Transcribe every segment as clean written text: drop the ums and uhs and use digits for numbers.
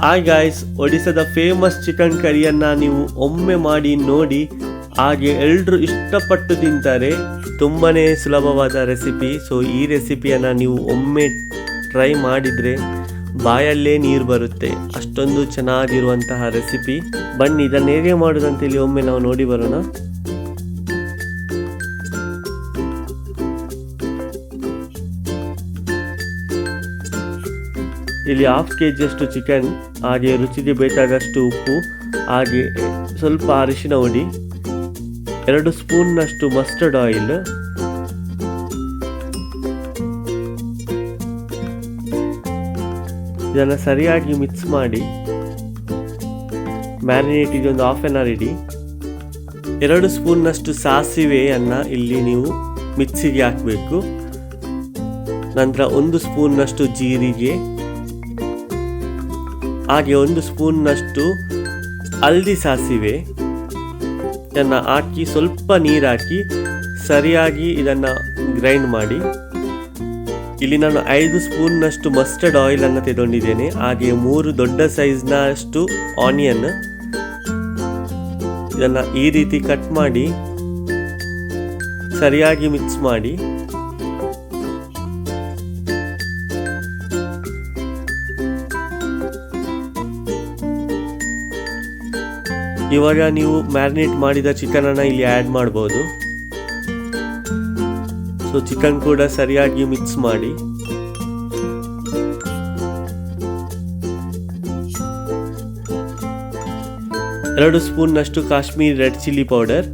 Hi guys, ಒಡಿಸ್ಸಾದ famous chicken ಕರಿಯನ್ನು ನೀವು ಒಮ್ಮೆ ಮಾಡಿ ನೋಡಿ, ಹಾಗೆ ಎಲ್ಲರೂ ಇಷ್ಟಪಟ್ಟು ತಿಂತಾರೆ. ತುಂಬಾ ಸುಲಭವಾದ ರೆಸಿಪಿ. ಸೊ ಈ ರೆಸಿಪಿಯನ್ನು ನೀವು ಒಮ್ಮೆ ಟ್ರೈ ಮಾಡಿದರೆ ಬಾಯಲ್ಲೇ ನೀರು ಬರುತ್ತೆ, ಅಷ್ಟೊಂದು ಚೆನ್ನಾಗಿರುವಂತಹ ರೆಸಿಪಿ. ಬನ್ನಿ ಇದನ್ನು ಹೇಗೆ ಮಾಡೋದಂತೇಳಿ ಒಮ್ಮೆ ನಾವು ನೋಡಿ ಬರೋಣ. ಇಲ್ಲಿ 1/2 kg ಚಿಕನ್, ಹಾಗೆ ರುಚಿಗೆ ಬೇಕಾದಷ್ಟು ಉಪ್ಪು, ಹಾಗೆ ಸ್ವಲ್ಪ ಅರಿಶಿನ ಹುಡಿ, 2 ಸ್ಪೂನ್ನಷ್ಟು ಮಸ್ಟರ್ಡ್ ಆಯಿಲ್, ಇದನ್ನು ಸರಿಯಾಗಿ ಮಿಕ್ಸ್ ಮಾಡಿ ಮ್ಯಾರಿನೇಟಿಗೆ ಒಂದು 1/2 hour ಇಡಿ. 2 ಸ್ಪೂನ್ನಷ್ಟು ಸಾಸಿವೆಯನ್ನು ಇಲ್ಲಿ ನೀವು ಮಿಕ್ಸಿಗೆ ಹಾಕಬೇಕು. ನಂತರ 1 ಸ್ಪೂನ್ನಷ್ಟು ಜೀರಿಗೆ, ಹಾಗೆ 1 ಸ್ಪೂನ್ನಷ್ಟು ಹಲ್ದಿ ಸಾಸಿವೆ ಇದನ್ನು ಹಾಕಿ ಸ್ವಲ್ಪ ನೀರು ಹಾಕಿ ಸರಿಯಾಗಿ ಇದನ್ನು ಗ್ರೈಂಡ್ ಮಾಡಿ. ಇಲ್ಲಿ ನಾನು 5 ಸ್ಪೂನ್ನಷ್ಟು ಮಸ್ಟರ್ಡ್ ಆಯಿಲನ್ನು ತೆಗೆದುಕೊಂಡಿದ್ದೇನೆ. ಹಾಗೆ 3 ದೊಡ್ಡ ಸೈಜ್ನಷ್ಟು ಆನಿಯನ್, ಇದನ್ನು ಈ ರೀತಿ ಕಟ್ ಮಾಡಿ ಸರಿಯಾಗಿ ಮಿಕ್ಸ್ ಮಾಡಿ. ಇವಾಗ ನೀವು ಮ್ಯಾರಿನೇಟ್ ಮಾಡಿದ ಚಿಕನನ್ನು ಇಲ್ಲಿ ಆ್ಯಡ್ ಮಾಡ್ಬೋದು. ಸೊ ಚಿಕನ್ ಕೂಡ ಸರಿಯಾಗಿ ಮಿಕ್ಸ್ ಮಾಡಿ. ಎರಡು ಸ್ಪೂನ್ನಷ್ಟು Kashmiri red chilli powder,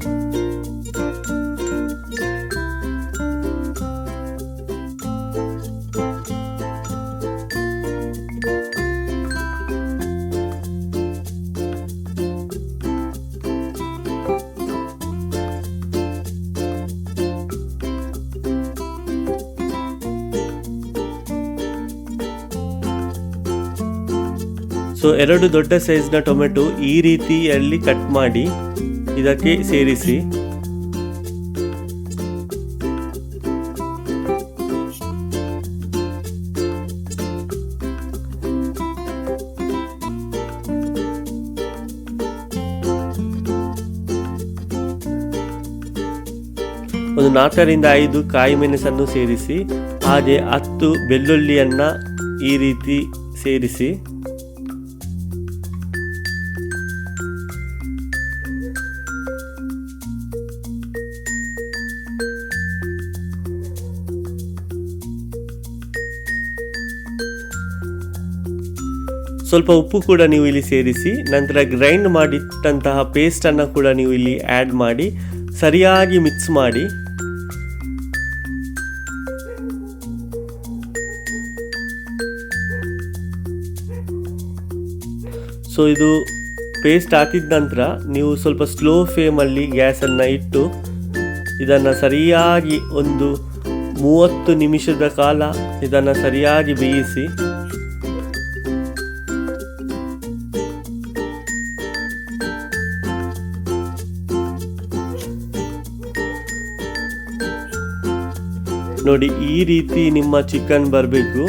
so 2 ದೊಡ್ಡ ಸೈಜ್ನ ಟೊಮೆಟೊ ಈ ರೀತಿಯಲ್ಲಿ ಕಟ್ ಮಾಡಿ ಇದಕ್ಕೆ ಸೇರಿಸಿ. ಒಂದು 4 ರಿಂದ 5 ಕಾಯಿ ಮೆಣಸನ್ನು ಸೇರಿಸಿ, ಹಾಗೆ 10 ಬೆಳ್ಳುಳ್ಳಿಯನ್ನು ಈ ರೀತಿ ಸೇರಿಸಿ. ಸ್ವಲ್ಪ ಉಪ್ಪು ಕೂಡ ನೀವು ಇಲ್ಲಿ ಸೇರಿಸಿ. ನಂತರ ಗ್ರೈಂಡ್ ಮಾಡಿಟ್ಟಂತಹ ಪೇಸ್ಟನ್ನು ಕೂಡ ನೀವು ಇಲ್ಲಿ ಆ್ಯಡ್ ಮಾಡಿ ಸರಿಯಾಗಿ ಮಿಕ್ಸ್ ಮಾಡಿ. ಸೊ ಇದು ಪೇಸ್ಟ್ ಹಾಕಿದ ನಂತರ ನೀವು ಸ್ವಲ್ಪ ಸ್ಲೋ ಫ್ಲೇಮಲ್ಲಿ ಗ್ಯಾಸನ್ನು ಇಟ್ಟು ಇದನ್ನು ಸರಿಯಾಗಿ ಒಂದು 30 ನಿಮಿಷದ ಕಾಲ ಇದನ್ನು ಸರಿಯಾಗಿ ಬೇಯಿಸಿ. ನೋಡಿ ಈ ರೀತಿ ನಿಮ್ಮ ಚಿಕನ್ ಬರಬೇಕು.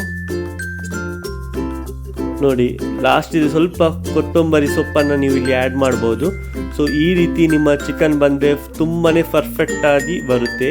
ನೋಡಿ ಲಾಸ್ಟ್ ಇದು ಸ್ವಲ್ಪ ಕೊತ್ತಂಬರಿ ಸೊಪ್ಪನ್ನು ನೀವು ಇಲ್ಲಿ ಆ್ಯಡ್ ಮಾಡ್ಬೋದು. ಸೊ ಈ ರೀತಿ ನಿಮ್ಮ ಚಿಕನ್ ಬಂದರೆ ತುಂಬಾ ಪರ್ಫೆಕ್ಟಾಗಿ ಬರುತ್ತೆ.